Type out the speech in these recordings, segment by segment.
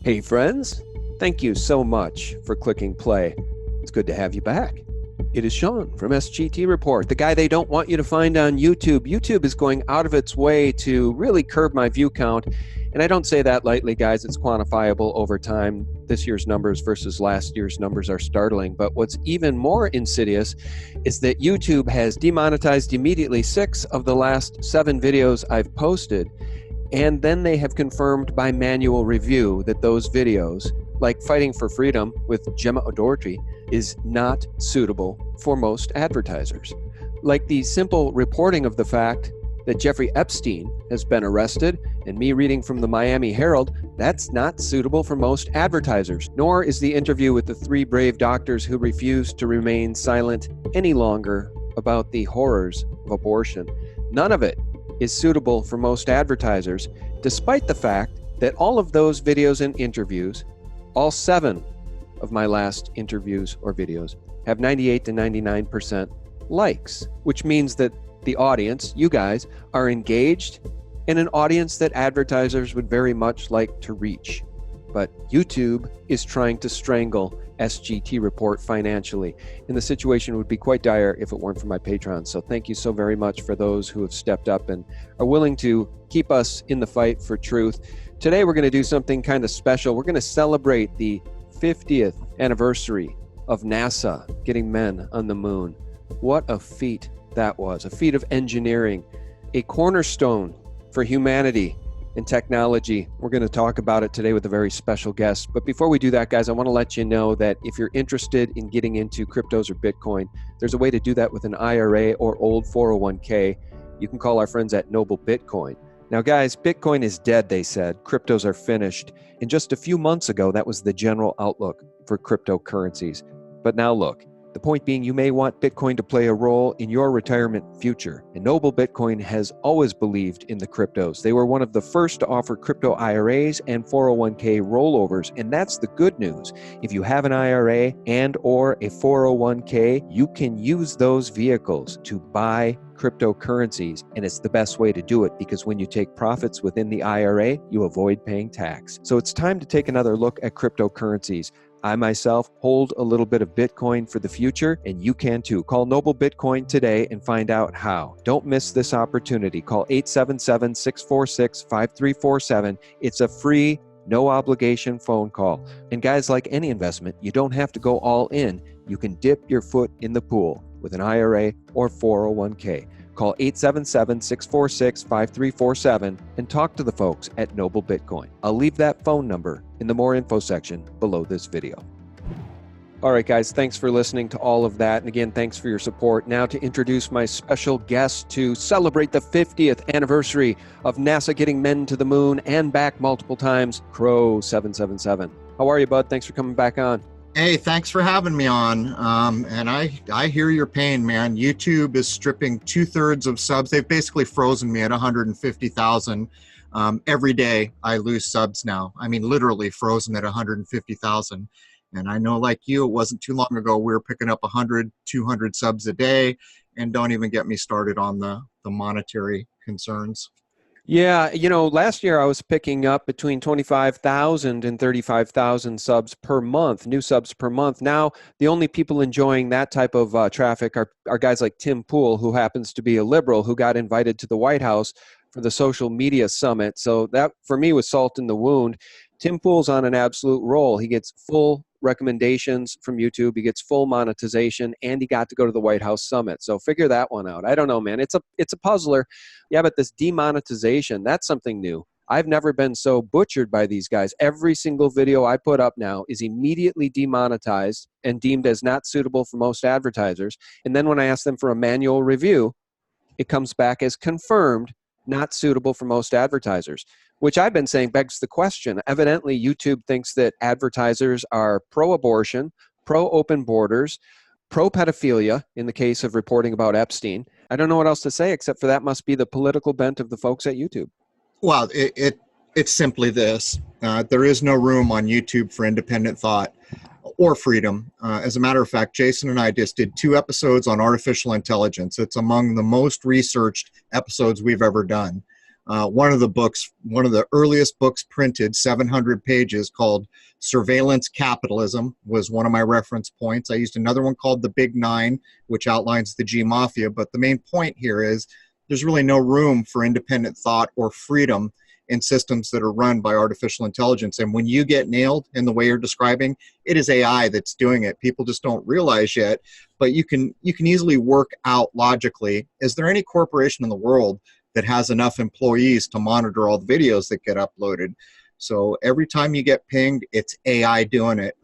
Hey friends, thank you so much for clicking play. It's good to have you back. It is Sean from SGT Report, the guy they don't want you to find on YouTube. YouTube is going out of its way to really curb my view count. And I don't say that lightly, guys. It's quantifiable over time. This year's numbers versus last year's numbers are startling. But what's even more insidious is that YouTube has demonetized immediately 6 of the last 7 videos I've posted. And then they have confirmed by manual review that those videos, like Fighting for Freedom with Gemma O'Doherty, is not suitable for most advertisers. Like the simple reporting of the fact that Jeffrey Epstein has been arrested, and me reading from the Miami Herald, that's not suitable for most advertisers. Nor is the interview with the 3 brave doctors who refused to remain silent any longer about the horrors of abortion. None of it is suitable for most advertisers, despite the fact that all of those videos and interviews, all 7 of my last interviews or videos, have 98 to 99% likes, which means that the audience, you guys, are engaged in an audience that advertisers would very much like to reach. But YouTube is trying to strangle SGT Report financially, and the situation would be quite dire if it weren't for my patrons. So thank you so very much for those who have stepped up and are willing to keep us in the fight for truth. Today we're going to do something kind of special. We're going to celebrate the 50th anniversary of NASA getting men on the moon. What a feat that was, a feat of engineering, a cornerstone for humanity and technology. We're going to talk about it today with a very special guest. But before we do that, guys, I want to let you know that if you're interested in getting into cryptos or Bitcoin, there's a way to do that with an IRA or old 401k. You can call our friends at Noble Bitcoin. Now, guys, Bitcoin is dead, they said. Cryptos are finished. And just a few months ago, that was the general outlook for cryptocurrencies. But now look. The point being, you may want Bitcoin to play a role in your retirement future. And Noble Bitcoin has always believed in the cryptos. They were one of the first to offer crypto IRAs and 401k rollovers. And that's the good news. If you have an IRA and or a 401k, you can use those vehicles to buy cryptocurrencies. And it's the best way to do it because when you take profits within the IRA, you avoid paying tax. So it's time to take another look at cryptocurrencies. I myself hold a little bit of Bitcoin for the future, and you can too. Call Noble Bitcoin today and find out how. Don't miss this opportunity. Call 877-646-5347. It's a free, no obligation phone call. And guys, like any investment, you don't have to go all in. You can dip your foot in the pool with an IRA or 401k. Call 877-646-5347 and talk to the folks at Noble Bitcoin. I'll leave that phone number in the more info section below this video. All right, guys, thanks for listening to all of that. And again, thanks for your support. Now to introduce my special guest to celebrate the 50th anniversary of NASA getting men to the moon and back multiple times, Crow 777. How are you, bud? Thanks for coming back on. Hey, thanks for having me on. And I hear your pain, man. YouTube is stripping 2/3 of subs. They've basically frozen me at 150,000. Every day I lose subs now. I mean, literally frozen at 150,000. And I know, like you, it wasn't too long ago we were picking up 100, 200 subs a day. And don't even get me started on the monetary concerns. Yeah, last year I was picking up between 25,000 and 35,000 subs per month, new subs per month. Now, the only people enjoying that type of traffic are guys like Tim Pool, who happens to be a liberal, who got invited to the White House for the social media summit. So that, for me, was salt in the wound. Tim Pool's on an absolute roll. He gets full recommendations from YouTube. He gets full monetization, and he got to go to the White House summit. So figure that one out. I don't know, man. It's a puzzler. Yeah, but this demonetization, that's something new. I've never been so butchered by these guys. Every single video I put up now is immediately demonetized and deemed as not suitable for most advertisers. And then when I ask them for a manual review, it comes back as confirmed, not suitable for most advertisers, which I've been saying begs the question. Evidently, YouTube thinks that advertisers are pro-abortion, pro-open borders, pro-pedophilia in the case of reporting about Epstein. I don't know what else to say except for that must be the political bent of the folks at YouTube. Well, it's simply this. There is no room on YouTube for independent thought or freedom. As a matter of fact, Jason and I just did 2 episodes on artificial intelligence. It's among the most researched episodes we've ever done. One of the earliest books printed, 700 pages, called Surveillance Capitalism, was one of my reference points. I used another one called The Big Nine, which outlines the G Mafia. But the main point here is there's really no room for independent thought or freedom in systems that are run by artificial intelligence. And when you get nailed in the way you're describing, it is AI that's doing it. People just don't realize yet, but you can easily work out logically. Is there any corporation in the world that has enough employees to monitor all the videos that get uploaded? So every time you get pinged, it's AI doing it.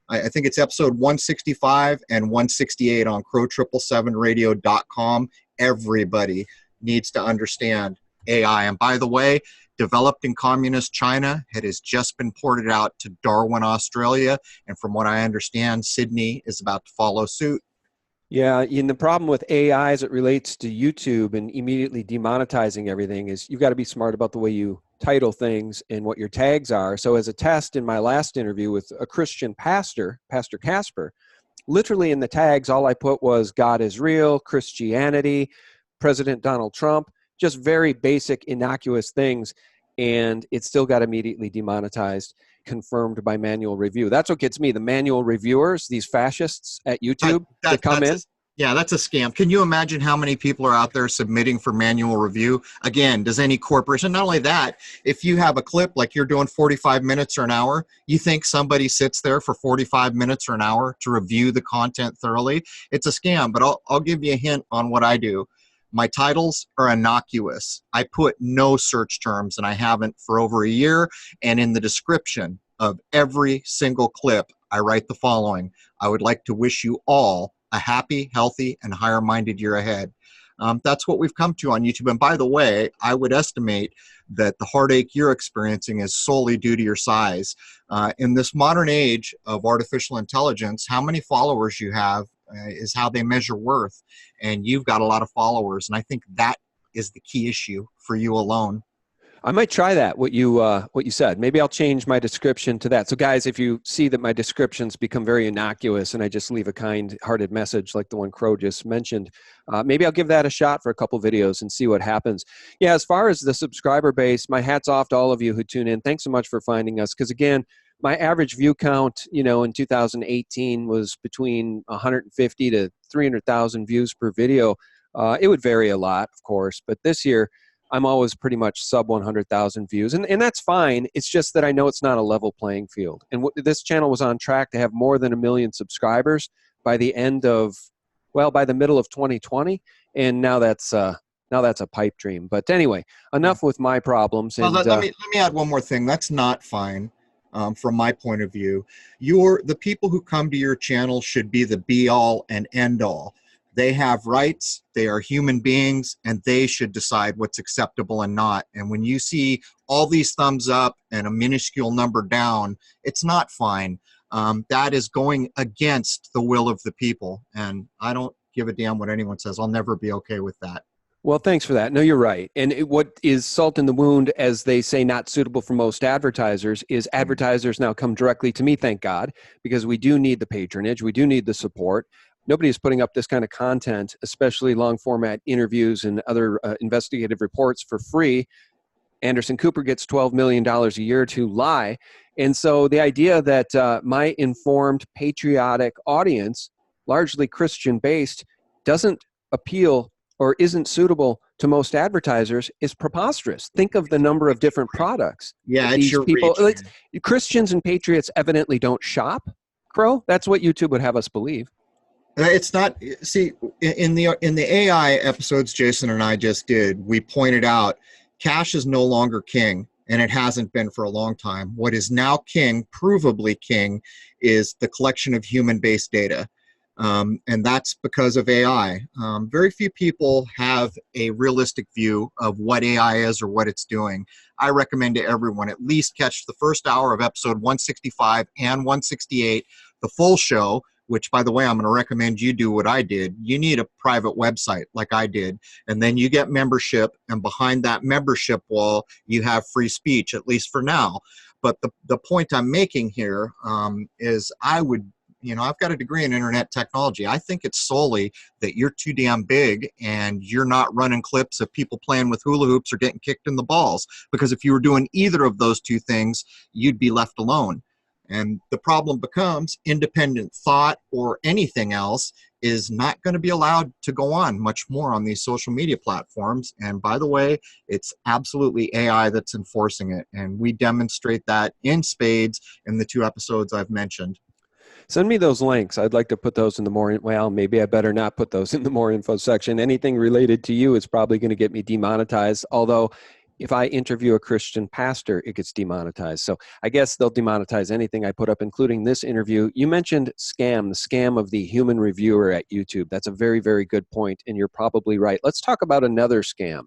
I think it's episode 165 and 168 on crow777radio.com. Everybody needs to understand AI. And by the way, developed in communist China, it has just been ported out to Darwin, Australia. And from what I understand, Sydney is about to follow suit. Yeah, and the problem with AI as it relates to YouTube and immediately demonetizing everything is you've got to be smart about the way you title things and what your tags are. So as a test in my last interview with a Christian pastor, Pastor Casper, literally in the tags, all I put was God is real, Christianity, President Donald Trump, just very basic, innocuous things. And it still got immediately demonetized, confirmed by manual review. That's what gets me. The manual reviewers, these fascists at YouTube that come in. Yeah, that's a scam. Can you imagine how many people are out there submitting for manual review? Again, does any corporation, not only that, if you have a clip like you're doing 45 minutes or an hour, you think somebody sits there for 45 minutes or an hour to review the content thoroughly? It's a scam, but I'll give you a hint on what I do. My titles are innocuous. I put no search terms, and I haven't for over a year. And in the description of every single clip, I write the following: I would like to wish you all a happy, healthy, and higher-minded year ahead. That's what we've come to on YouTube. And by the way, I would estimate that the heartache you're experiencing is solely due to your size. In this modern age of artificial intelligence, how many followers you have is how they measure worth. And you've got a lot of followers. And I think that is the key issue for you alone. I might try that, what you said. Maybe I'll change my description to that. So guys, if you see that my descriptions become very innocuous and I just leave a kind-hearted message like the one Crow just mentioned, maybe I'll give that a shot for a couple videos and see what happens. Yeah, as far as the subscriber base, my hat's off to all of you who tune in. Thanks so much for finding us. Because again, my average view count, in 2018 was between 150 to 300,000 views per video. It would vary a lot, of course, but this year, I'm always pretty much sub 100,000 views. And that's fine. It's just that I know it's not a level playing field. And this channel was on track to have more than 1 million subscribers by the middle of 2020. And now that's a pipe dream. But anyway, enough with my problems. And, let me add one more thing. That's not fine. From my point of view, the people who come to your channel should be the be all and end all. They have rights, they are human beings, and they should decide what's acceptable and not. And when you see all these thumbs up and a minuscule number down, it's not fine. That is going against the will of the people. And I don't give a damn what anyone says. I'll never be okay with that. Well, thanks for that. No, you're right. And what is salt in the wound, as they say, not suitable for most advertisers, is advertisers now come directly to me, thank God, because we do need the patronage. We do need the support. Nobody is putting up this kind of content, especially long format interviews and other investigative reports for free. Anderson Cooper gets $12 million a year to lie. And so the idea that my informed, patriotic audience, largely Christian based, doesn't appeal or isn't suitable to most advertisers is preposterous. Think of the number of different products. Yeah, it's your reach. Christians and patriots evidently don't shop, Crow. That's what YouTube would have us believe. It's not. See, in the AI episodes Jason and I just did, we pointed out cash is no longer king, and it hasn't been for a long time. What is now king, provably king, is the collection of human-based data. And that's because of AI. Very few people have a realistic view of what AI is or what it's doing. I recommend to everyone at least catch the first hour of episode 165 and 168, the full show, which, by the way, I'm going to recommend you do what I did. You need a private website like I did, and then you get membership, and behind that membership wall, you have free speech, at least for now. But the point I'm making here is I would I've got a degree in internet technology. I think it's solely that you're too damn big and you're not running clips of people playing with hula hoops or getting kicked in the balls. Because if you were doing either of those two things, you'd be left alone. And the problem becomes independent thought or anything else is not going to be allowed to go on much more on these social media platforms. And by the way, it's absolutely AI that's enforcing it. And we demonstrate that in spades in the 2 episodes I've mentioned. Send me those links. I'd like to put those in the more, well, maybe I better not put those in the more info section. Anything related to you is probably going to get me demonetized. Although if I interview a Christian pastor, it gets demonetized. So I guess they'll demonetize anything I put up, including this interview. You mentioned scam, the scam of the human reviewer at YouTube. That's a very, very good point, and you're probably right. Let's talk about another scam,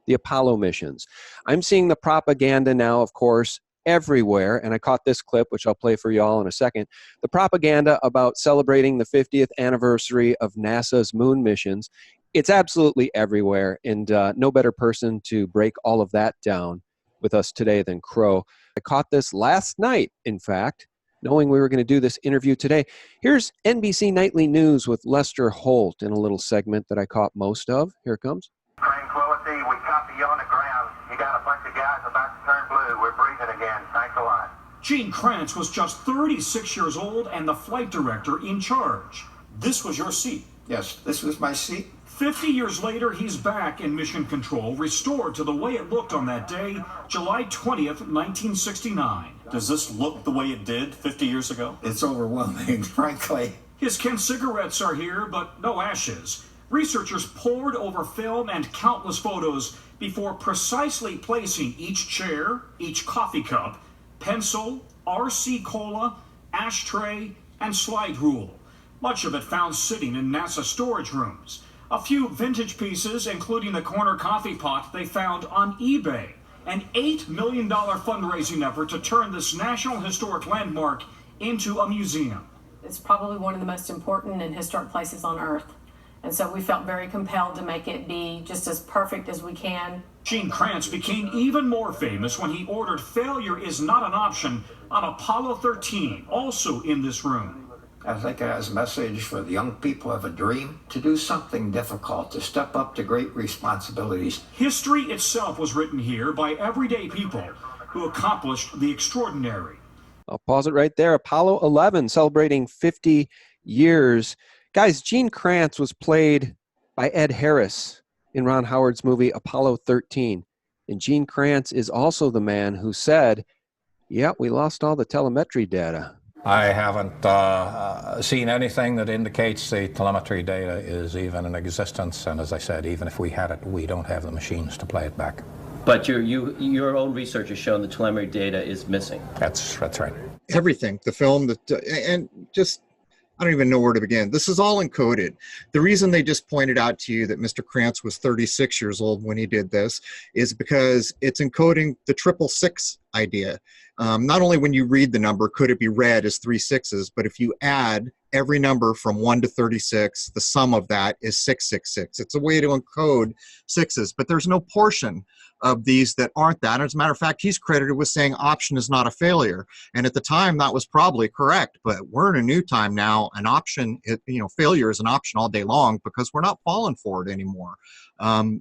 the Apollo missions. I'm seeing the propaganda now, of course, everywhere, and I caught this clip, which I'll play for you all in a second. The propaganda about celebrating the 50th anniversary of NASA's moon missions. It's absolutely everywhere, and no better person to break all of that down with us today than Crow. I caught this last night, in fact, knowing we were going to do this interview today. Here's NBC Nightly News with Lester Holt in a little segment that I caught most of. Here it comes. Tranquility, we copy you on the ground. You got a bunch of guys about to turn blue. We're breathing again. Thanks a lot. Gene Kranz was just 36 years old and the flight director in charge. This was your seat. Yes, this was my seat. 50 years later, he's back in mission control, restored to the way it looked on that day, July 20th, 1969. Does this look the way it did 50 years ago? It's overwhelming, frankly. His Kent cigarettes are here, but no ashes. Researchers pored over film and countless photos before precisely placing each chair, each coffee cup, pencil, RC cola, ashtray, and slide rule. Much of it found sitting in NASA storage rooms. A few vintage pieces, including the corner coffee pot they found on eBay. An $8 million fundraising effort to turn this National Historic Landmark into a museum. It's probably one of the most important and historic places on Earth. And so we felt very compelled to make it be just as perfect as we can. Gene Kranz became even more famous when he ordered "Failure is not an option" on Apollo 13, also in this room. I think it has a message for the young people who have a dream to do something difficult, to step up to great responsibilities. History itself was written here by everyday people who accomplished the extraordinary. I'll pause it right there. Apollo 11 celebrating 50 years. Guys, Gene Kranz was played by Ed Harris in Ron Howard's movie Apollo 13. And Gene Kranz is also the man who said, yeah, we lost all the telemetry data. I haven't seen anything that indicates the telemetry data is even in existence. And as I said, even if we had it, we don't have the machines to play it back. But your own research has shown the telemetry data is missing. That's right. Everything, the film, and just, I don't even know where to begin. This is all encoded. The reason they just pointed out to you that Mr. Krantz was 36 years old when he did this is because it's encoding the 666 idea. Not only when you read the number could it be read as 3 sixes, but if you add every number from 1 to 36, the sum of that is 666. It's a way to encode sixes, but there's no portion of these that aren't that. And as a matter of fact, he's credited with saying option is not a failure. And at the time, that was probably correct. But we're in a new time now. An option, failure is an option all day long because we're not falling for it anymore.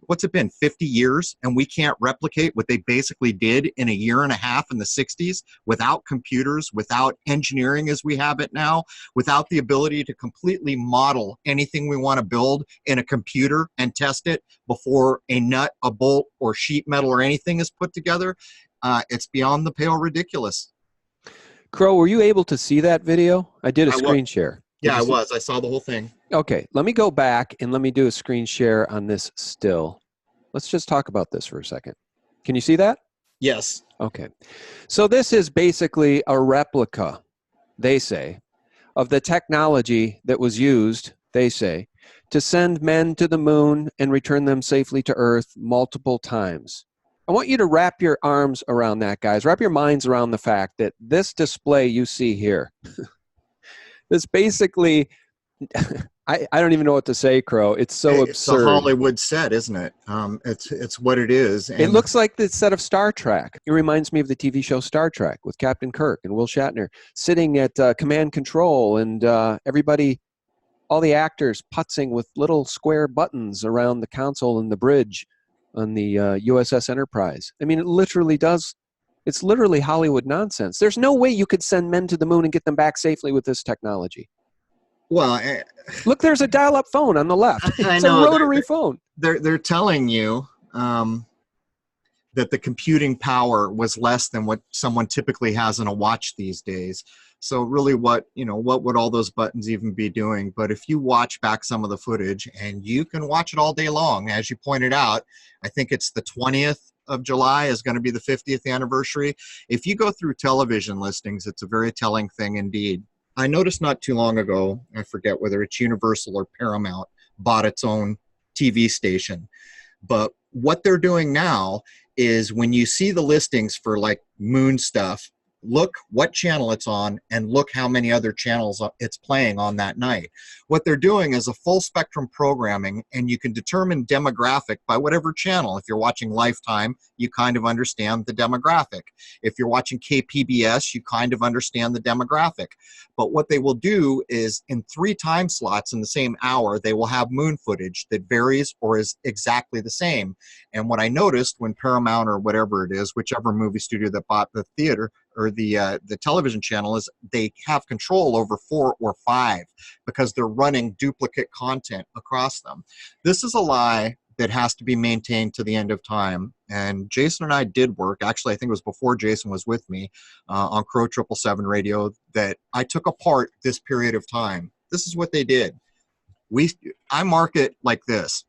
What's it been, 50 years? And we can't replicate what they basically did in a year and a half in the 60s without computers, without engineering as we have it now, without the ability to completely model anything we want to build in a computer and test it before a nut, a bolt, or sheet metal or anything is put together. It's beyond the pale ridiculous. Crow, were you able to see that video? I did a screen share. Yeah, I was. I saw the whole thing. Okay, let me go back and let me do a screen share on this still. Let's just talk about this for a second. Can you see that? Yes. Okay. So this is basically a replica, they say, of the technology that was used, they say, to send men to the moon and return them safely to Earth multiple times. I want you to wrap your arms around that, guys. Wrap your minds around the fact that this display you see here, this basically I don't even know what to say, Crow. It's so It's a absurd. Hollywood set, isn't it? It's what it is. It looks like the set of Star Trek. It reminds me of the TV show Star Trek with Captain Kirk and Will Shatner sitting at command control, and everybody, all the actors putzing with little square buttons around the console and the bridge on the USS Enterprise. I mean, it's literally Hollywood nonsense. There's no way you could send men to the moon and get them back safely with this technology. Well, look, there's a dial-up phone on the left. It's a rotary phone. They're telling you that the computing power was less than what someone typically has in a watch these days. So really, what would all those buttons even be doing? But if you watch back some of the footage, and you can watch it all day long, as you pointed out, I think it's the 20th of July is going to be the 50th anniversary. If you go through television listings, it's a very telling thing indeed. I noticed not too long ago, I forget whether it's Universal or Paramount, bought its own TV station. But what they're doing now is when you see the listings for like moon stuff, look what channel it's on and look how many other channels it's playing on that night. What they're doing is a full spectrum programming, and you can determine demographic by whatever channel. If you're watching Lifetime, you kind of understand the demographic. If you're watching KPBS, you kind of understand the demographic. But what they will do is in 3 time slots in the same hour, they will have moon footage that varies or is exactly the same. And what I noticed when Paramount or whatever it is, whichever movie studio that bought the theater or the television channel, is they have control over 4 or 5 because they're running duplicate content across them. This is a lie that has to be maintained to the end of time. And Jason and I did work, actually I think it was before Jason was with me, on Crow 777 radio, that I took apart this period of time. This is what they did. I mark it like this: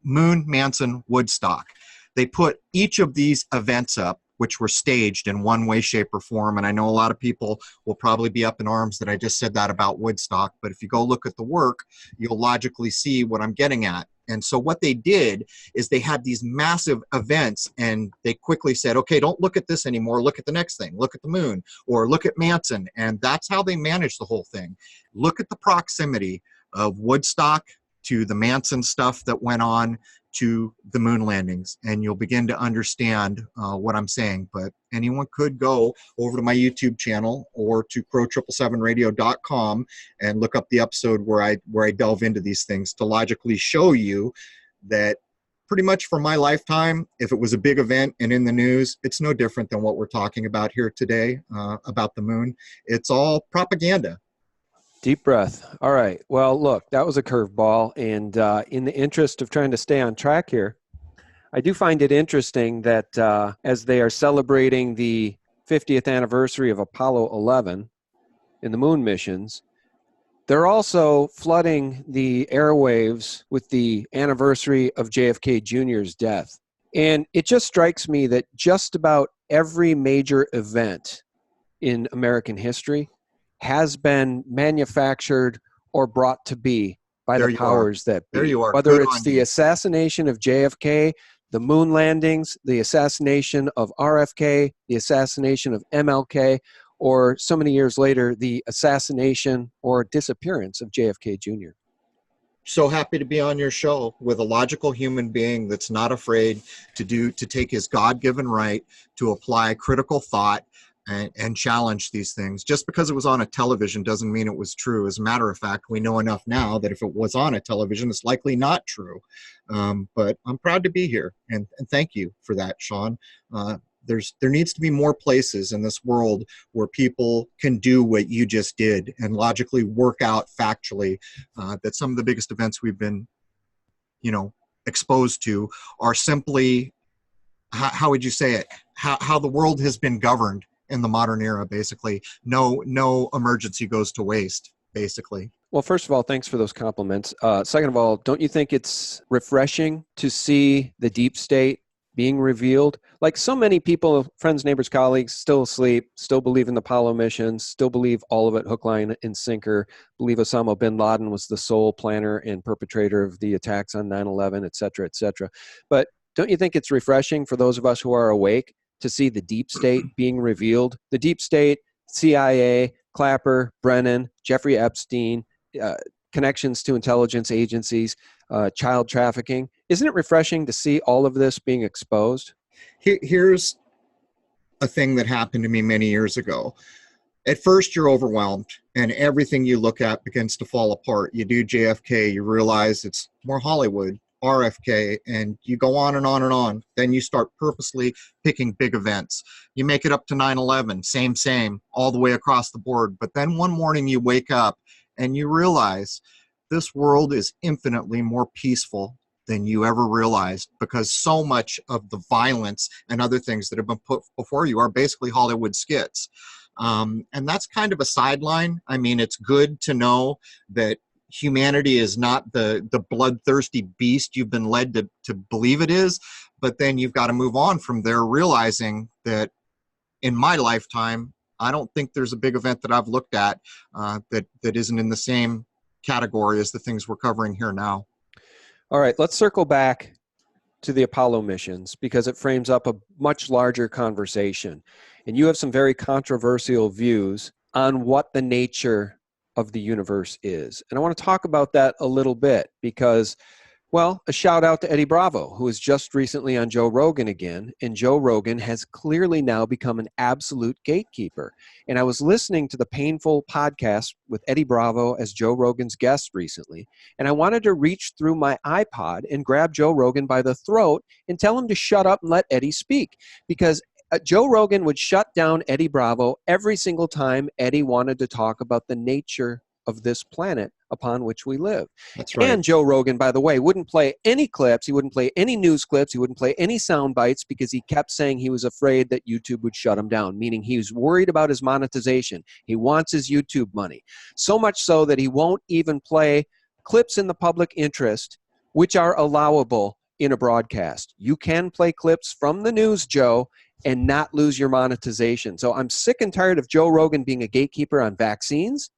Moon, Manson, Woodstock. They put each of these events up, which were staged in one way, shape, or form. And I know a lot of people will probably be up in arms that I just said that about Woodstock, but if you go look at the work, you'll logically see what I'm getting at. And so what they did is they had these massive events, and they quickly said, okay, don't look at this anymore. Look at the next thing. Look at the moon, or look at Manson. And that's how they managed the whole thing. Look at the proximity of Woodstock to the Manson stuff that went on to the moon landings, and you'll begin to understand what I'm saying. But anyone could go over to my YouTube channel or to crow777radio.com and look up the episode where I delve into these things to logically show you that pretty much for my lifetime, if it was a big event and in the news, it's no different than what we're talking about here today about the moon. It's all propaganda. Deep breath. All right. Well, look, that was a curveball. And in the interest of trying to stay on track here, I do find it interesting that as they are celebrating the 50th anniversary of Apollo 11 in the moon missions, they're also flooding the airwaves with the anniversary of JFK Jr.'s death. And it just strikes me that just about every major event in American history has been manufactured or brought to be by the powers that be. There you are. Whether it's the assassination of JFK, the moon landings, the assassination of RFK, the assassination of MLK, or so many years later, the assassination or disappearance of JFK Jr. So happy to be on your show with a logical human being that's not afraid to take his God-given right to apply critical thought and challenge these things. Just because it was on a television doesn't mean it was true. As a matter of fact, we know enough now that if it was on a television, it's likely not true. But I'm proud to be here, and thank you for that, Sean. There needs to be more places in this world where people can do what you just did and logically work out factually that some of the biggest events we've been, exposed to are simply, how would you say it? How the world has been governed in the modern era, basically. No emergency goes to waste, basically. Well, first of all, thanks for those compliments. Second of all, don't you think it's refreshing to see the deep state being revealed? Like so many people, friends, neighbors, colleagues, still asleep, still believe in the Apollo missions, still believe all of it, hook, line, and sinker, believe Osama bin Laden was the sole planner and perpetrator of the attacks on 9/11, et cetera, et cetera. But don't you think it's refreshing for those of us who are awake to see the deep state being revealed? The deep state, CIA, Clapper, Brennan, Jeffrey Epstein, connections to intelligence agencies, child trafficking. Isn't it refreshing to see all of this being exposed? Here's a thing that happened to me many years ago. At first, you're overwhelmed and everything you look at begins to fall apart. You do JFK, you realize it's more Hollywood, RFK, and you go on and on and on. Then you start purposely picking big events. You make it up to 9/11, same, all the way across the board. But then one morning you wake up and you realize this world is infinitely more peaceful than you ever realized, because so much of the violence and other things that have been put before you are basically Hollywood skits. And that's kind of a sideline. I mean, it's good to know that humanity is not the bloodthirsty beast you've been led to believe it is, but then you've got to move on from there, realizing that in my lifetime, I don't think there's a big event that I've looked at that isn't in the same category as the things we're covering here now. All right, let's circle back to the Apollo missions because it frames up a much larger conversation. And you have some very controversial views on what the nature of the universe is. And I want to talk about that a little bit because, well, a shout out to Eddie Bravo, who was just recently on Joe Rogan again. And Joe Rogan has clearly now become an absolute gatekeeper. And I was listening to the Painful podcast with Eddie Bravo as Joe Rogan's guest recently. And I wanted to reach through my iPod and grab Joe Rogan by the throat and tell him to shut up and let Eddie speak. Because Joe Rogan would shut down Eddie Bravo every single time Eddie wanted to talk about the nature of this planet upon which we live. That's right. And Joe Rogan, by the way, wouldn't play any clips. He wouldn't play any news clips. He wouldn't play any sound bites because he kept saying he was afraid that YouTube would shut him down, meaning he was worried about his monetization. He wants his YouTube money. So much so that he won't even play clips in the public interest, which are allowable in a broadcast. You can play clips from the news, Joe, and not lose your monetization. So I'm sick and tired of Joe Rogan being a gatekeeper on vaccines,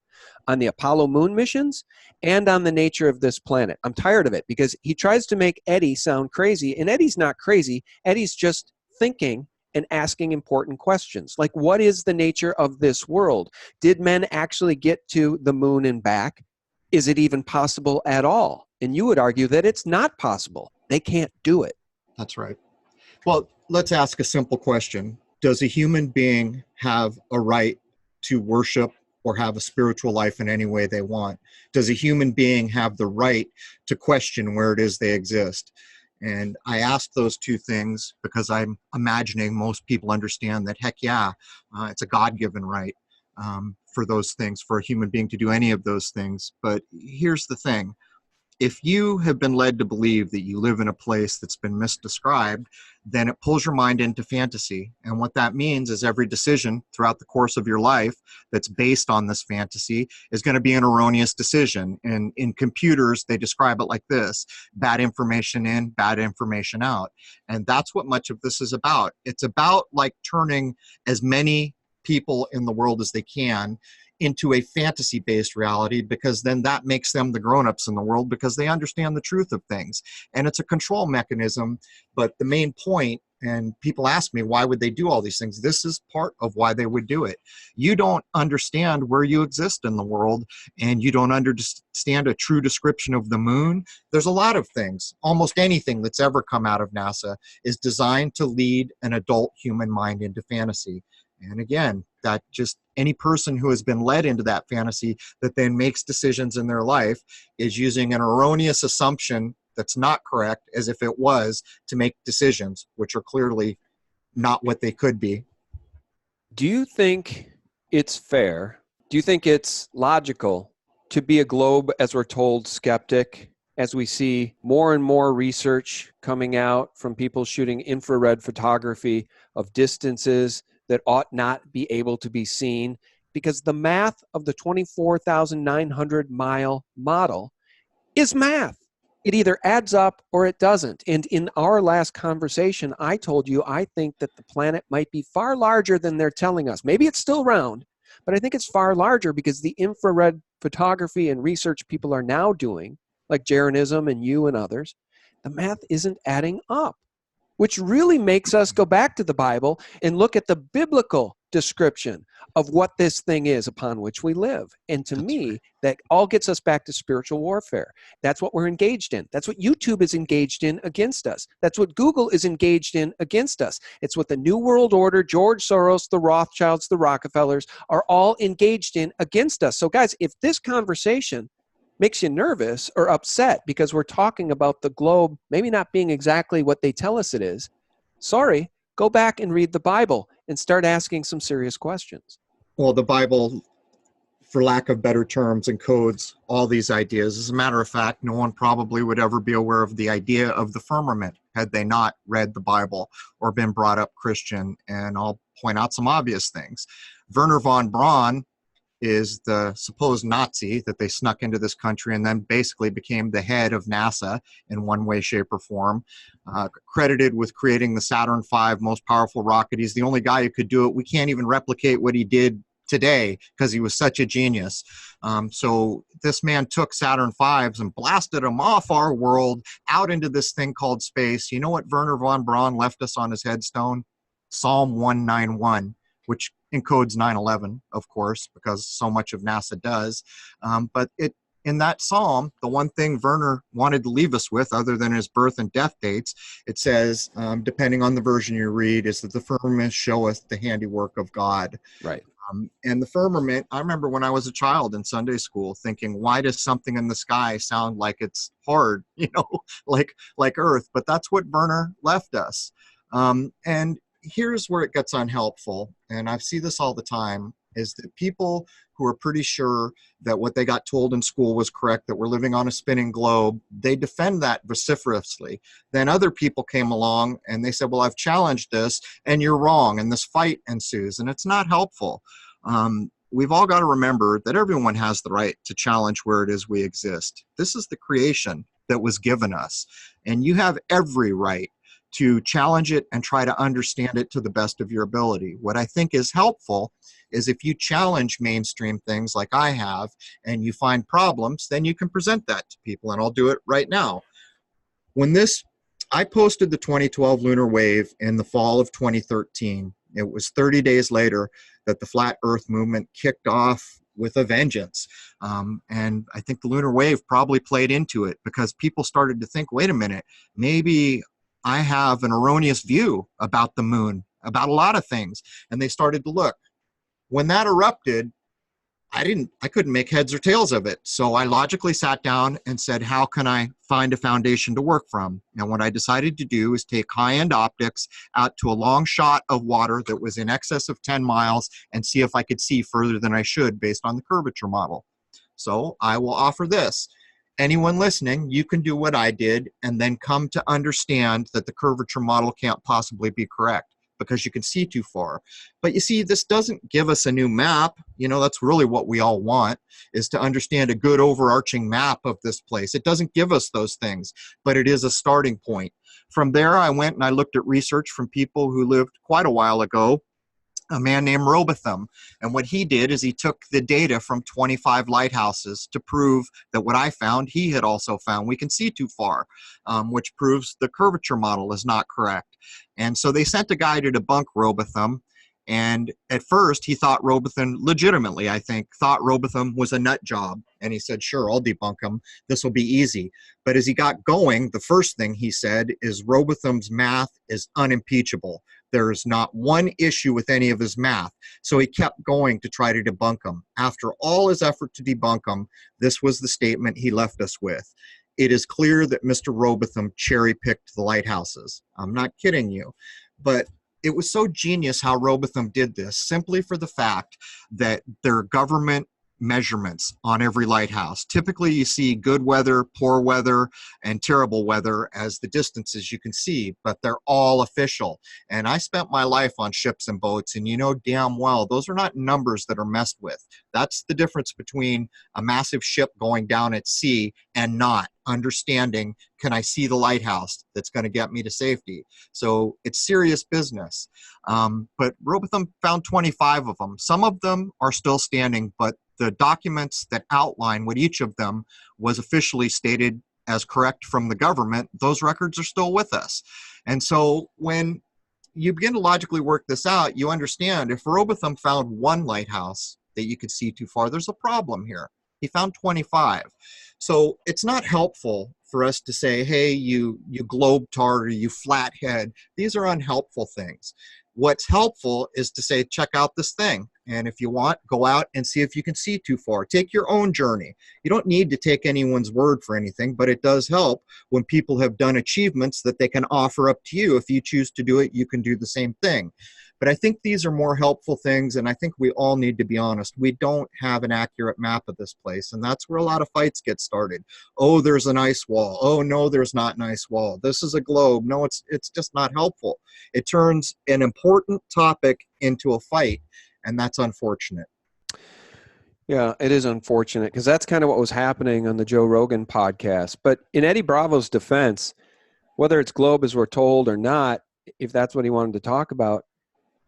on the Apollo moon missions, and on the nature of this planet. I'm tired of it because he tries to make Eddie sound crazy, and Eddie's not crazy. Eddie's just thinking and asking important questions. Like, what is the nature of this world? Did men actually get to the moon and back? Is it even possible at all? And you would argue that it's not possible. They can't do it. That's right. Well, let's ask a simple question. Does a human being have a right to worship or have a spiritual life in any way they want? Does a human being have the right to question where it is they exist? And I ask those two things because I'm imagining most people understand that, heck yeah, it's a God-given right for those things, for a human being to do any of those things. But here's the thing. If you have been led to believe that you live in a place that's been misdescribed, then it pulls your mind into fantasy. And what that means is every decision throughout the course of your life that's based on this fantasy is going to be an erroneous decision. And in computers, they describe it like this: bad information in, bad information out. And that's what much of this is about. It's about like turning as many people in the world as they can into a fantasy-based reality, because then that makes them the grown-ups in the world because they understand the truth of things. And it's a control mechanism, but the main point, and people ask me, why would they do all these things? This is part of why they would do it. You don't understand where you exist in the world, and you don't understand a true description of the moon. There's a lot of things. Almost anything that's ever come out of NASA is designed to lead an adult human mind into fantasy. And again, that just any person who has been led into that fantasy that then makes decisions in their life is using an erroneous assumption that's not correct as if it was to make decisions, which are clearly not what they could be. Do you think it's fair? Do you think it's logical to be a globe, as we're told, skeptic, as we see more and more research coming out from people shooting infrared photography of distances that ought not be able to be seen, because the math of the 24,900 mile model is math. It either adds up or it doesn't. And in our last conversation, I told you I think that the planet might be far larger than they're telling us. Maybe it's still round, but I think it's far larger because the infrared photography and research people are now doing, like Jeranism and you and others, the math isn't adding up, which really makes us go back to the Bible and look at the biblical description of what this thing is upon which we live. And to me, that all gets us back to spiritual warfare. That's what we're engaged in. That's what YouTube is engaged in against us. That's what Google is engaged in against us. It's what the New World Order, George Soros, the Rothschilds, the Rockefellers are all engaged in against us. So guys, if this conversation makes you nervous or upset because we're talking about the globe maybe not being exactly what they tell us it is, sorry, go back and read the Bible and start asking some serious questions. Well, the Bible, for lack of better terms, encodes all these ideas. As a matter of fact, no one probably would ever be aware of the idea of the firmament had they not read the Bible or been brought up Christian. And I'll point out some obvious things. Wernher von Braun is the supposed Nazi that they snuck into this country and then basically became the head of NASA in one way, shape, or form, credited with creating the Saturn V most powerful rocket. He's the only guy who could do it. We can't even replicate what he did today because he was such a genius. So this man took Saturn V's and blasted them off our world out into this thing called space. You know what Wernher von Braun left us on his headstone? Psalm 191, which encodes 9/11, of course, because so much of NASA does. But in that psalm, the one thing Werner wanted to leave us with, other than his birth and death dates, it says, depending on the version you read, is that the firmament showeth the handiwork of God. Right. And the firmament, I remember when I was a child in Sunday school thinking, why does something in the sky sound like it's hard, like Earth? But that's what Werner left us. And here's where it gets unhelpful, and I see this all the time, is that people who are pretty sure that what they got told in school was correct, that we're living on a spinning globe, they defend that vociferously. Then other people came along and they said, well, I've challenged this and you're wrong, and this fight ensues, and it's not helpful. We've all got to remember that everyone has the right to challenge where it is we exist. This is the creation that was given us, and you have every right to challenge it and try to understand it to the best of your ability. What I think is helpful is if you challenge mainstream things like I have and you find problems, then you can present that to people, and I'll do it right now. I posted the 2012 lunar wave in the fall of 2013. It was 30 days later that the Flat Earth movement kicked off with a vengeance. And I think the lunar wave probably played into it because people started to think, wait a minute, maybe I have an erroneous view about the moon, about a lot of things. And they started to look. When that erupted, I couldn't make heads or tails of it. So I logically sat down and said, how can I find a foundation to work from? And what I decided to do is take high-end optics out to a long shot of water that was in excess of 10 miles and see if I could see further than I should based on the curvature model. So I will offer this. Anyone listening, you can do what I did and then come to understand that the curvature model can't possibly be correct because you can see too far. But you see, this doesn't give us a new map. That's really what we all want, is to understand a good overarching map of this place. It doesn't give us those things, but it is a starting point. From there, I went and I looked at research from people who lived quite a while ago, a man named Robotham. And what he did is he took the data from 25 lighthouses to prove that what I found, he had also found. We can see too far, which proves the curvature model is not correct. And so they sent a guy to debunk Robotham. And at first, he thought Robotham, legitimately, I think, thought Robotham was a nut job. And he said, sure, I'll debunk him. This will be easy. But as he got going, the first thing he said is Robotham's math is unimpeachable. There is not one issue with any of his math. So he kept going to try to debunk him. After all his effort to debunk him, this was the statement he left us with. It is clear that Mr. Robotham cherry-picked the lighthouses. I'm not kidding you. But it was so genius how Robotham did this, simply for the fact that there are government measurements on every lighthouse. Typically, you see good weather, poor weather, and terrible weather as the distances you can see, but they're all official. And I spent my life on ships and boats, and you know damn well those are not numbers that are messed with. That's the difference between a massive ship going down at sea and not understanding, can I see the lighthouse that's going to get me to safety? So it's serious business. But Robotham found 25 of them. Some of them are still standing, but the documents that outline what each of them was officially stated as correct from the government, those records are still with us. And so when you begin to logically work this out, you understand if Robotham found one lighthouse that you could see too far, there's a problem here. He found 25. So it's not helpful for us to say, hey, you globe-tart or you flathead. These are unhelpful things. What's helpful is to say, check out this thing. And if you want, go out and see if you can see too far. Take your own journey. You don't need to take anyone's word for anything, but it does help when people have done achievements that they can offer up to you. If you choose to do it, you can do the same thing. But I think these are more helpful things, and I think we all need to be honest. We don't have an accurate map of this place, and that's where a lot of fights get started. Oh, there's an ice wall. Oh, no, there's not an ice wall. This is a globe. No, it's just not helpful. It turns an important topic into a fight, and that's unfortunate. Yeah, it is unfortunate because that's kind of what was happening on the Joe Rogan podcast. But in Eddie Bravo's defense, whether it's globe as we're told or not, if that's what he wanted to talk about,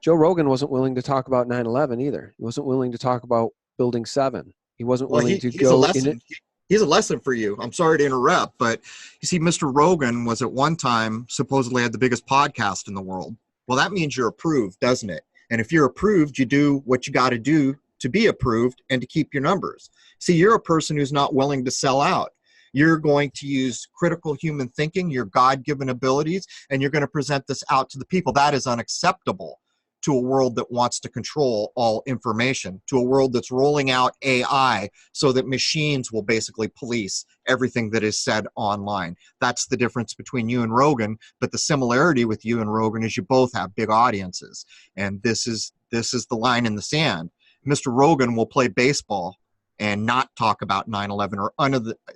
Joe Rogan wasn't willing to talk about 9/11 either. He wasn't willing to talk about Building 7. He wasn't willing to go in it. He's a lesson for you. I'm sorry to interrupt, but you see, Mr. Rogan was at one time supposedly had the biggest podcast in the world. Well, that means you're approved, doesn't it? And if you're approved, you do what you got to do to be approved and to keep your numbers. See, you're a person who's not willing to sell out. You're going to use critical human thinking, your God-given abilities, and you're going to present this out to the people. That is unacceptable to a world that wants to control all information, to a world that's rolling out AI so that machines will basically police everything that is said online. That's the difference between you and Rogan, but the similarity with you and Rogan is you both have big audiences, and this is the line in the sand. Mr. Rogan will play baseball and not talk about 9/11 or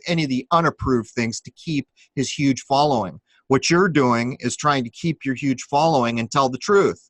any of the unapproved things to keep his huge following. What you're doing is trying to keep your huge following and tell the truth.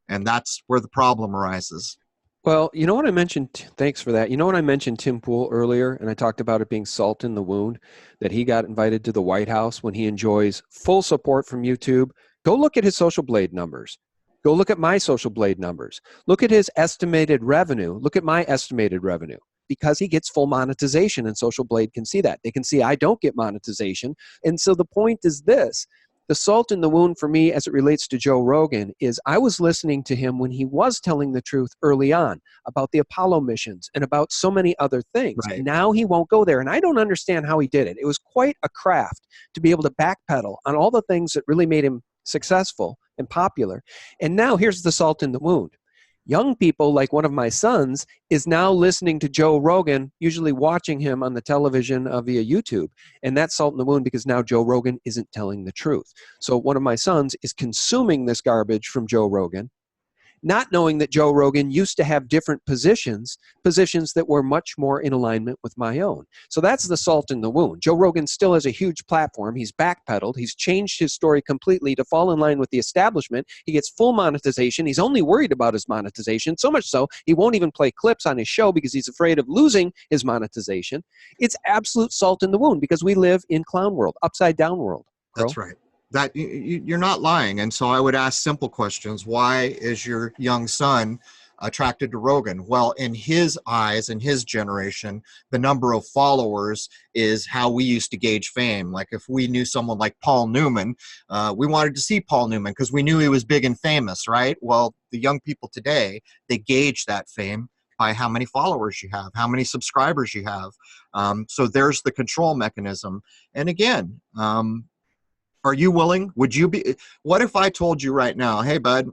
And that's where the problem arises. Well, you know what I mentioned? Thanks for that. You know what I mentioned Tim Pool earlier, and I talked about it being salt in the wound, that he got invited to the White House when he enjoys full support from YouTube. Go look at his Social Blade numbers. Go look at my Social Blade numbers. Look at his estimated revenue. Look at my estimated revenue. Because he gets full monetization, and Social Blade can see that. They can see I don't get monetization. And so the point is this. The salt in the wound for me as it relates to Joe Rogan is I was listening to him when he was telling the truth early on about the Apollo missions and about so many other things. Right. Now he won't go there, and I don't understand how he did it. It was quite a craft to be able to backpedal on all the things that really made him successful and popular. And now here's the salt in the wound. Young people, like one of my sons, is now listening to Joe Rogan, usually watching him on the television via YouTube. And that's salt in the wound because now Joe Rogan isn't telling the truth. So one of my sons is consuming this garbage from Joe Rogan, not knowing that Joe Rogan used to have different positions that were much more in alignment with my own. So that's the salt in the wound. Joe Rogan still has a huge platform. He's backpedaled. He's changed his story completely to fall in line with the establishment. He gets full monetization. He's only worried about his monetization, so much so he won't even play clips on his show because he's afraid of losing his monetization. It's absolute salt in the wound because we live in clown world, upside down world. Crow? That's right. That you're not lying. And so I would ask simple questions. Why is your young son attracted to Rogan? Well, in his eyes, in his generation, the number of followers is how we used to gauge fame. Like if we knew someone like Paul Newman, we wanted to see Paul Newman because we knew he was big and famous, right? Well, the young people today, they gauge that fame by how many followers you have, how many subscribers you have. So there's the control mechanism. And again, are you willing? Would you be? What if I told you right now, hey, bud,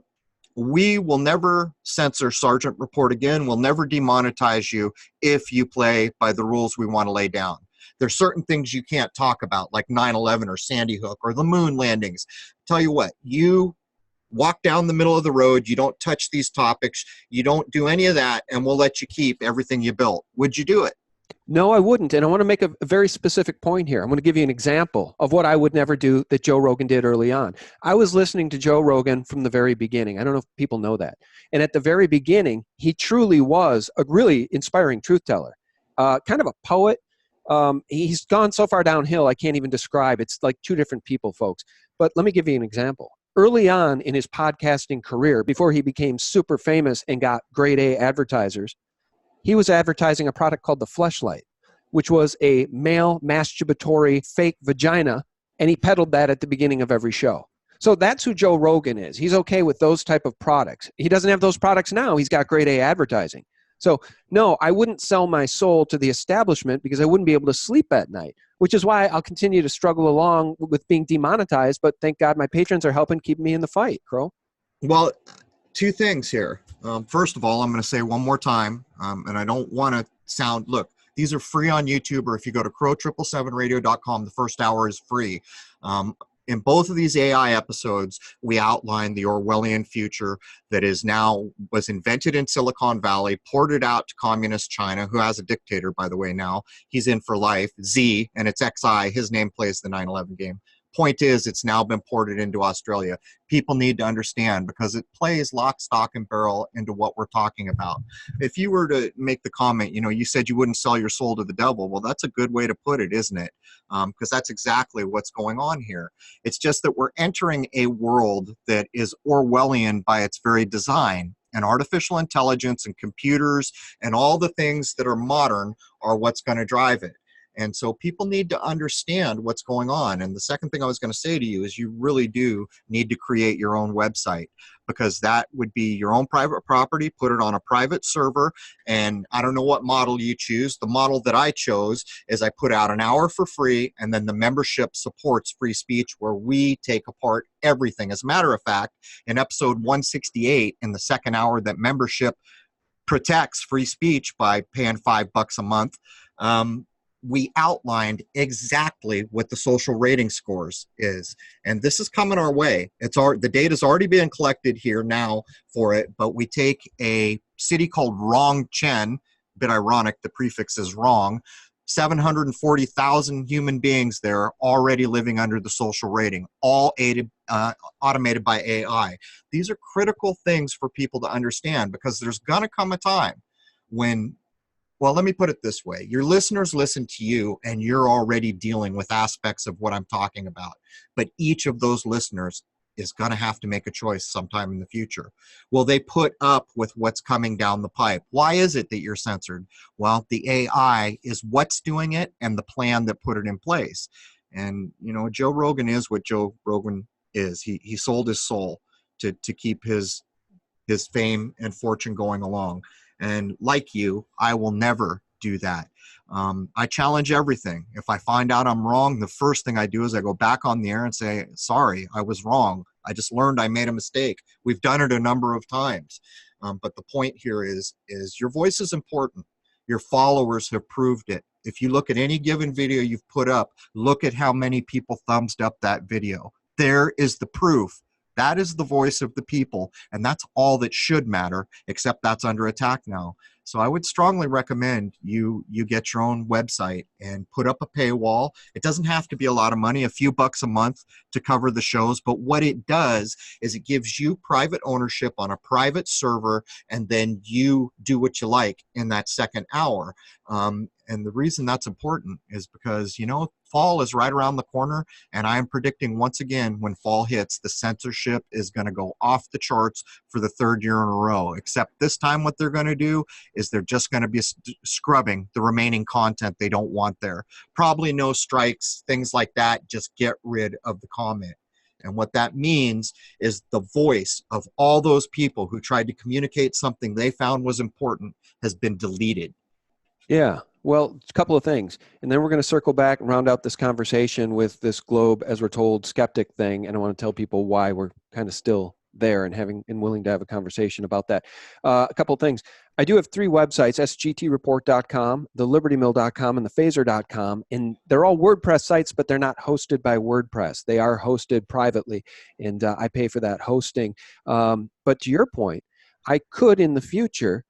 we will never censor Sergeant Report again. We'll never demonetize you if you play by the rules we want to lay down. There's certain things you can't talk about, like 9/11 or Sandy Hook or the moon landings. Tell you what, you walk down the middle of the road. You don't touch these topics. You don't do any of that, and we'll let you keep everything you built. Would you do it? No, I wouldn't. And I want to make a very specific point here. I'm going to give you an example of what I would never do that Joe Rogan did early on. I was listening to Joe Rogan from the very beginning. I don't know if people know that. And at the very beginning, he truly was a really inspiring truth teller, kind of a poet. He's gone so far downhill, I can't even describe. It's like two different people, folks. But let me give you an example. Early on in his podcasting career, before he became super famous and got grade A advertisers, he was advertising a product called the Fleshlight, which was a male masturbatory fake vagina, and he peddled that at the beginning of every show. So that's who Joe Rogan is. He's okay with those type of products. He doesn't have those products now. He's got grade A advertising. So no, I wouldn't sell my soul to the establishment because I wouldn't be able to sleep at night, which is why I'll continue to struggle along with being demonetized. But thank God my patrons are helping keep me in the fight, Crow. Well, two things here. First of all, I'm going to say one more time, and I don't want to sound, look, these are free on YouTube, or if you go to crow777radio.com, the first hour is free. In both of these AI episodes, we outline the Orwellian future that was invented in Silicon Valley, ported out to communist China, who has a dictator, by the way, now. He's in for life, Z, and it's XI. His name plays the 9/11 game. Point is, it's now been ported into Australia. People need to understand because it plays lock, stock, and barrel into what we're talking about. If you were to make the comment, you said you wouldn't sell your soul to the devil. Well, that's a good way to put it, isn't it? Because that's exactly what's going on here. It's just that we're entering a world that is Orwellian by its very design. And artificial intelligence and computers and all the things that are modern are what's going to drive it. And so people need to understand what's going on. And the second thing I was going to say to you is you really do need to create your own website, because that would be your own private property, put it on a private server. And I don't know what model you choose. The model that I chose is I put out an hour for free, and then the membership supports free speech, where we take apart everything. As a matter of fact, in episode 168, in the second hour, that membership protects free speech by paying $5 a month. We outlined exactly what the social rating scores is. And this is coming our way. The data's already being collected here now for it, but we take a city called Rongchen, a bit ironic, the prefix is wrong, 740,000 human beings there already living under the social rating, all automated by AI. These are critical things for people to understand, because there's gonna come a time when, well, let me put it this way. Your listeners listen to you, and you're already dealing with aspects of what I'm talking about. But each of those listeners is going to have to make a choice sometime in the future. Will they put up with what's coming down the pipe? Why is it that you're censored? Well, the AI is what's doing it and the plan that put it in place. And, Joe Rogan is what Joe Rogan is. He sold his soul to keep his fame and fortune going along. And like you, I will never do that. I challenge everything. If I find out I'm wrong, the first thing I do is I go back on the air and say, sorry, I was wrong. I just learned I made a mistake. We've done it a number of times. But the point here is your voice is important. Your followers have proved it. If you look at any given video you've put up, look at how many people thumbs up that video. There is the proof. That is the voice of the people, and that's all that should matter, except that's under attack now. So I would strongly recommend you get your own website and put up a paywall. It doesn't have to be a lot of money, a few bucks a month to cover the shows, but what it does is it gives you private ownership on a private server, and then you do what you like in that second hour. And the reason that's important is because, fall is right around the corner, and I am predicting once again, when fall hits, the censorship is going to go off the charts for the third year in a row. Except this time what they're going to do is they're just going to be scrubbing the remaining content they don't want there. Probably no strikes, things like that. Just get rid of the comment. And what that means is the voice of all those people who tried to communicate something they found was important has been deleted. Yeah. Well, a couple of things. And then we're going to circle back and round out this conversation with this globe, as we're told, skeptic thing. And I want to tell people why we're kind of still there and willing to have a conversation about that. A couple of things. I do have 3 websites, sgtreport.com, thelibertymill.com, and thephaser.com. And they're all WordPress sites, but they're not hosted by WordPress. They are hosted privately, and I pay for that hosting. But to your point, I could in the future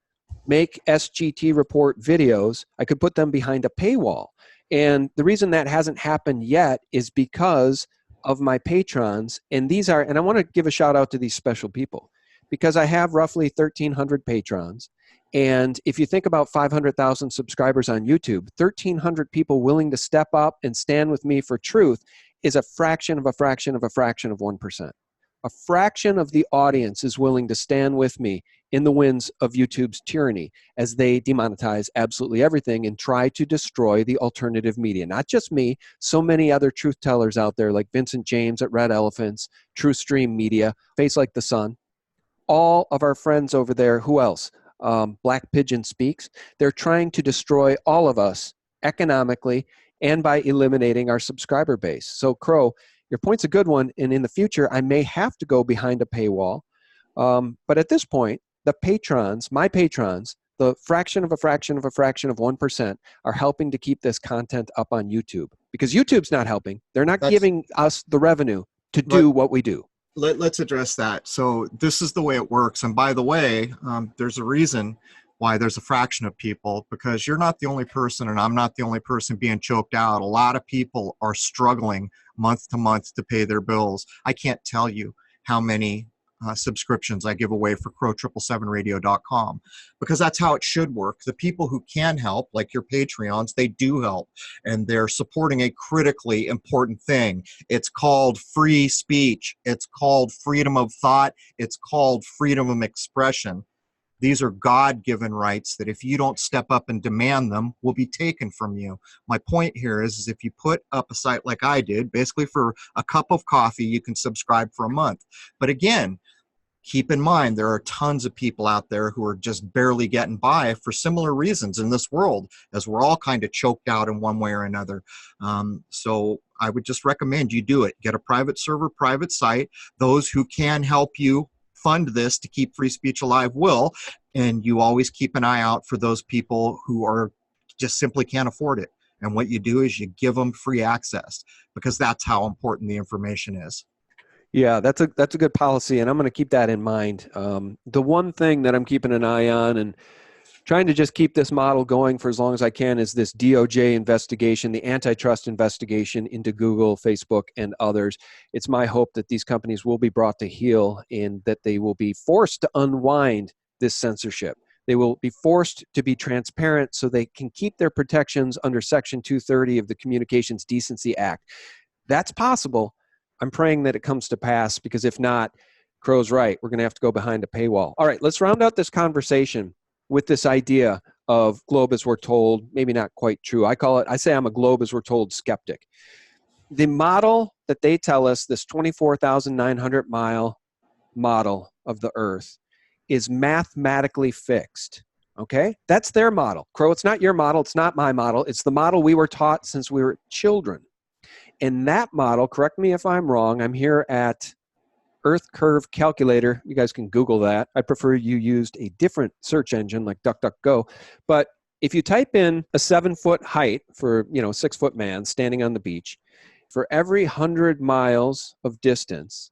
make SGT report videos. I could put them behind a paywall. And the reason that hasn't happened yet is because of my patrons. And I want to give a shout out to these special people, because I have roughly 1,300 patrons. And if you think about 500,000 subscribers on YouTube, 1,300 people willing to step up and stand with me for truth is a fraction of a fraction of a fraction of 1%. A fraction of the audience is willing to stand with me in the winds of YouTube's tyranny as they demonetize absolutely everything and try to destroy the alternative media. Not just me, so many other truth tellers out there like Vincent James at Red Elephants, True Stream Media, Face Like the Sun. All of our friends over there, who else? Black Pigeon Speaks. They're trying to destroy all of us economically and by eliminating our subscriber base. So Crow, your point's a good one. And in the future, I may have to go behind a paywall. But at this point, the patrons, my patrons, the fraction of a fraction of a fraction of 1% are helping to keep this content up on YouTube because YouTube's not helping. They're not giving us the revenue to do what we do. Let's address that. So this is the way it works. And by the way, there's a reason why there's a fraction of people, because you're not the only person and I'm not the only person being choked out. A lot of people are struggling month to month to pay their bills. I can't tell you how many subscriptions I give away for crow777radio.com, because that's how it should work. The people who can help, like your Patreons, they do help, and they're supporting a critically important thing. It's called free speech. It's called freedom of thought. It's called freedom of expression. These are God-given rights that if you don't step up and demand them, will be taken from you. My point here is if you put up a site like I did, basically for a cup of coffee, you can subscribe for a month. But again, keep in mind, there are tons of people out there who are just barely getting by for similar reasons in this world, as we're all kind of choked out in one way or another. So I would just recommend you do it. Get a private server, private site. Those who can help you fund this to keep free speech alive will, and you always keep an eye out for those people who are just simply can't afford it. And what you do is you give them free access, because that's how important the information is. Yeah, that's a good policy, and I'm going to keep that in mind. The one thing that I'm keeping an eye on and trying to just keep this model going for as long as I can is this DOJ investigation, the antitrust investigation into Google, Facebook, and others. It's my hope that these companies will be brought to heel and that they will be forced to unwind this censorship. They will be forced to be transparent so they can keep their protections under Section 230 of the Communications Decency Act. That's possible. I'm praying that it comes to pass, because if not, Crow's right. We're going to have to go behind a paywall. All right, let's round out this conversation with this idea of globe as we're told, maybe not quite true. I say I'm a globe as we're told skeptic. The model that they tell us, this 24,900 mile model of the earth, is mathematically fixed. Okay? That's their model. Crow, it's not your model. It's not my model. It's the model we were taught since we were children. And that model, correct me if I'm wrong, I'm here at Earth Curve Calculator. You guys can Google that. I prefer you used a different search engine like DuckDuckGo. But if you type in a 7-foot height for, 6-foot man standing on the beach, for every 100 miles of distance,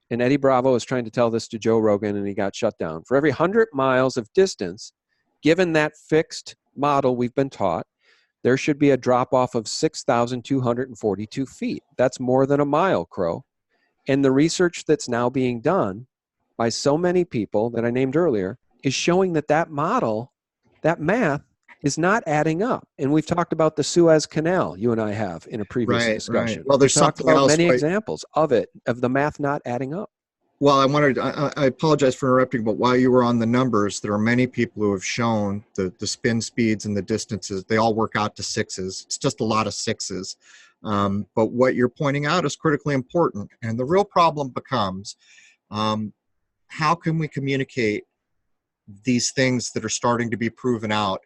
and Eddie Bravo is trying to tell this to Joe Rogan and he got shut down. For every 100 miles of distance, given that fixed model we've been taught, there should be a drop-off of 6,242 feet. That's more than a mile, Crow. And the research that's now being done by so many people that I named earlier is showing that model, that math, is not adding up. And we've talked about the Suez Canal, you and I have, in a previous discussion. Right. Well, there's something else. Many examples of the math not adding up. Well, I apologize for interrupting, but while you were on the numbers, there are many people who have shown the spin speeds and the distances. They all work out to sixes. It's just a lot of sixes. But what you're pointing out is critically important. And the real problem becomes, how can we communicate these things that are starting to be proven out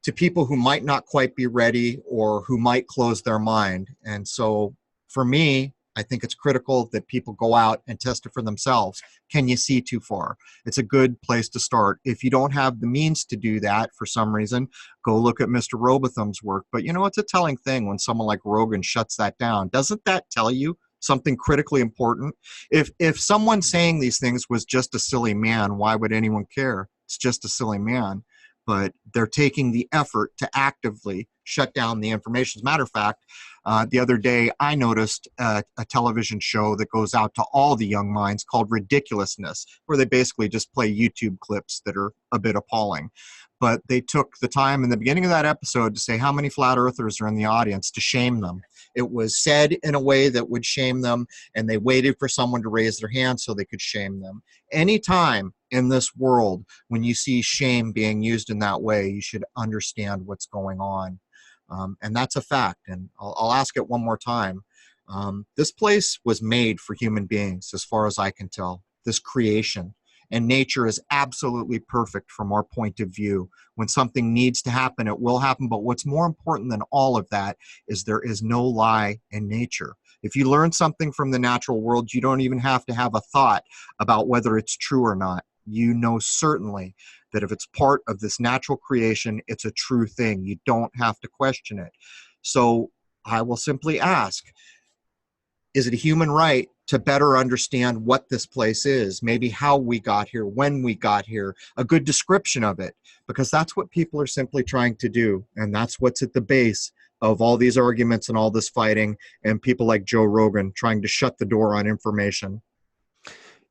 to people who might not quite be ready or who might close their mind? And so for me, I think it's critical that people go out and test it for themselves. Can you see too far? It's a good place to start. If you don't have the means to do that for some reason, go look at Mr. Robotham's work. But it's a telling thing when someone like Rogan shuts that down. Doesn't that tell you something critically important? If someone saying these things was just a silly man, why would anyone care? It's just a silly man. But they're taking the effort to actively shut down the information. As a matter of fact, the other day I noticed a television show that goes out to all the young minds called Ridiculousness, where they basically just play YouTube clips that are a bit appalling. But they took the time in the beginning of that episode to say how many flat earthers are in the audience, to shame them. It was said in a way that would shame them, and they waited for someone to raise their hand so they could shame them. Anytime in this world when you see shame being used in that way, you should understand what's going on. And that's a fact. And I'll ask it one more time. This place was made for human beings, as far as I can tell, this creation. And nature is absolutely perfect from our point of view. When something needs to happen, it will happen. But what's more important than all of that is there is no lie in nature. If you learn something from the natural world, you don't even have to have a thought about whether it's true or not. You know certainly that if it's part of this natural creation, it's a true thing. You don't have to question it. So I will simply ask, is it a human right to better understand what this place is, maybe how we got here, when we got here, a good description of it? Because that's what people are simply trying to do. And that's what's at the base of all these arguments and all this fighting, and people like Joe Rogan trying to shut the door on information.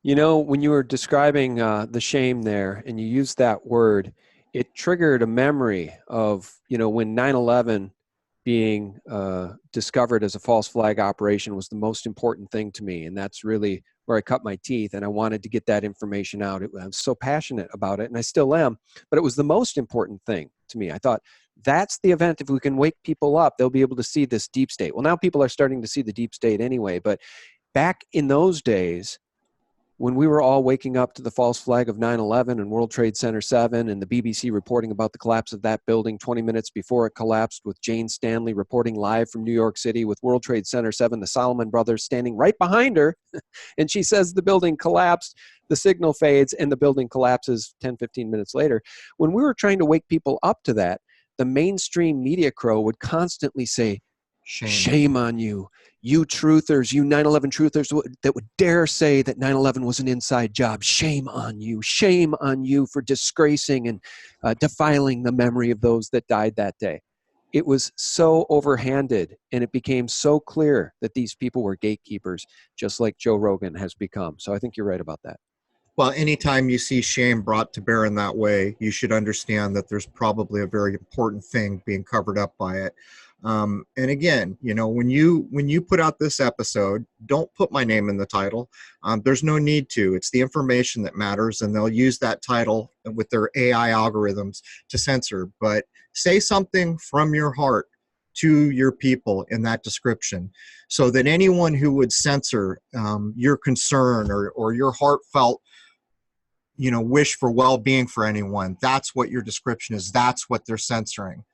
You know, when you were describing the shame there and you used that word, it triggered a memory of, when 9/11 being discovered as a false flag operation was the most important thing to me. And that's really where I cut my teeth, and I wanted to get that information out. I was so passionate about it, and I still am, but it was the most important thing to me. I thought, that's the event. If we can wake people up, they'll be able to see this deep state. Well, now people are starting to see the deep state anyway, but back in those days, when we were all waking up to the false flag of 9/11 and World Trade Center 7 and the BBC reporting about the collapse of that building 20 minutes before it collapsed, with Jane Stanley reporting live from New York City with World Trade Center 7, the Solomon brothers standing right behind her, and she says the building collapsed, the signal fades, and the building collapses 10, 15 minutes later. When we were trying to wake people up to that, the mainstream media crow would constantly say, shame on you. You truthers, you 9/11 truthers that would dare say that 9/11 was an inside job. Shame on you. Shame on you for disgracing and defiling the memory of those that died that day. It was so overhanded, and it became so clear that these people were gatekeepers, just like Joe Rogan has become. So I think you're right about that. Well, anytime you see shame brought to bear in that way, you should understand that there's probably a very important thing being covered up by it. And again, when you put out this episode, don't put my name in the title. There's no need to. It's the information that matters, and they'll use that title with their AI algorithms to censor. But say something from your heart to your people in that description, so that anyone who would censor your concern or your heartfelt wish for well-being for anyone, that's what your description is. That's what they're censoring.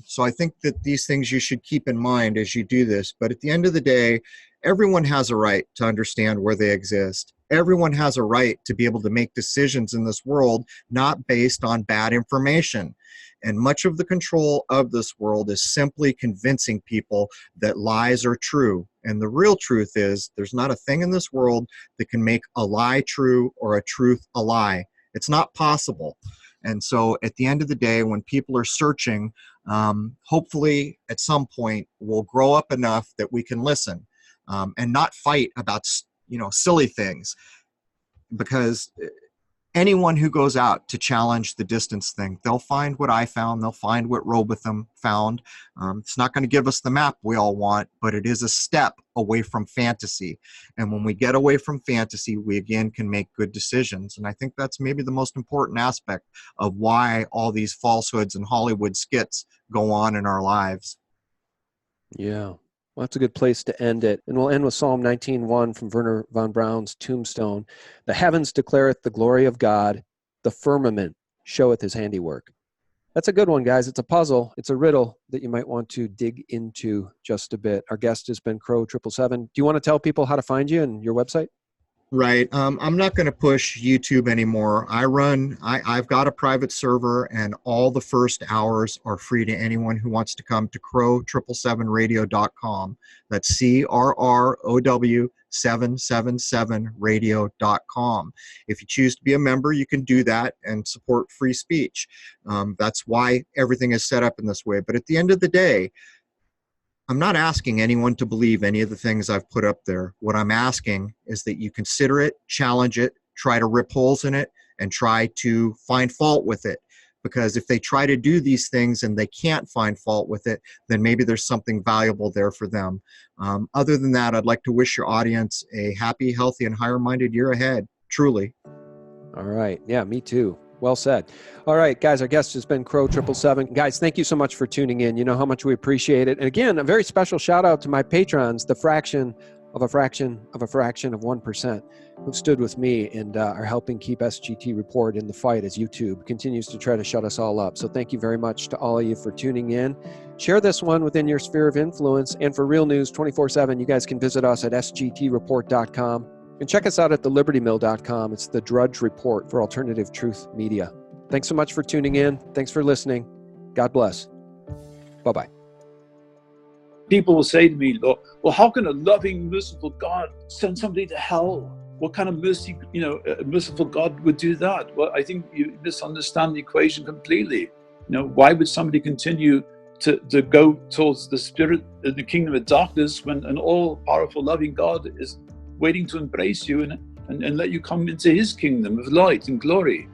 So I think that these things you should keep in mind as you do this. But at the end of the day, everyone has a right to understand where they exist. Everyone has a right to be able to make decisions in this world, not based on bad information. And much of the control of this world is simply convincing people that lies are true. And the real truth is, there's not a thing in this world that can make a lie true or a truth a lie. It's not possible. And so at the end of the day, when people are searching, hopefully at some point we'll grow up enough that we can listen and not fight about silly things. Because anyone who goes out to challenge the distance thing, they'll find what I found. They'll find what Robotham found. It's not going to give us the map we all want, but it is a step away from fantasy. And when we get away from fantasy, we again can make good decisions. And I think that's maybe the most important aspect of why all these falsehoods and Hollywood skits go on in our lives. Yeah. Well, that's a good place to end it. And we'll end with Psalm 19:1 from Werner von Braun's tombstone. The heavens declareth the glory of God. The firmament showeth his handiwork. That's a good one, guys. It's a puzzle. It's a riddle that you might want to dig into just a bit. Our guest has been Crow 777. Do you want to tell people how to find you and your website? Right. I'm not going to push YouTube anymore. I've got a private server, and all the first hours are free to anyone who wants to come to crow777radio.com. That's CRROW777radio.com. If you choose to be a member, you can do that and support free speech. That's why everything is set up in this way. But at the end of the day, I'm not asking anyone to believe any of the things I've put up there. What I'm asking is that you consider it, challenge it, try to rip holes in it, and try to find fault with it. because if they try to do these things and they can't find fault with it, then maybe there's something valuable there for them. Other than that, I'd like to wish your audience a happy, healthy, and higher-minded year ahead, truly. All right. Yeah, me too. Well said. All right, guys, our guest has been Crow 777. Guys, thank you so much for tuning in. You know how much we appreciate it. And again, a very special shout out to my patrons, the fraction of a fraction of a fraction of 1%, who've stood with me and are helping keep SGT Report in the fight as YouTube continues to try to shut us all up. So thank you very much to all of you for tuning in. Share this one within your sphere of influence. And for real news 24/7, you guys can visit us at sgtreport.com. And check us out at thelibertymill.com. It's the Drudge Report for alternative truth media. Thanks so much for tuning in. Thanks for listening. God bless. Bye-bye. People will say to me, well, how can a loving, merciful God send somebody to hell? What kind of mercy, a merciful God would do that? Well, I think you misunderstand the equation completely. Why would somebody continue to go towards the spirit in the kingdom of darkness when an all-powerful, loving God is waiting to embrace you and let you come into his kingdom of light and glory?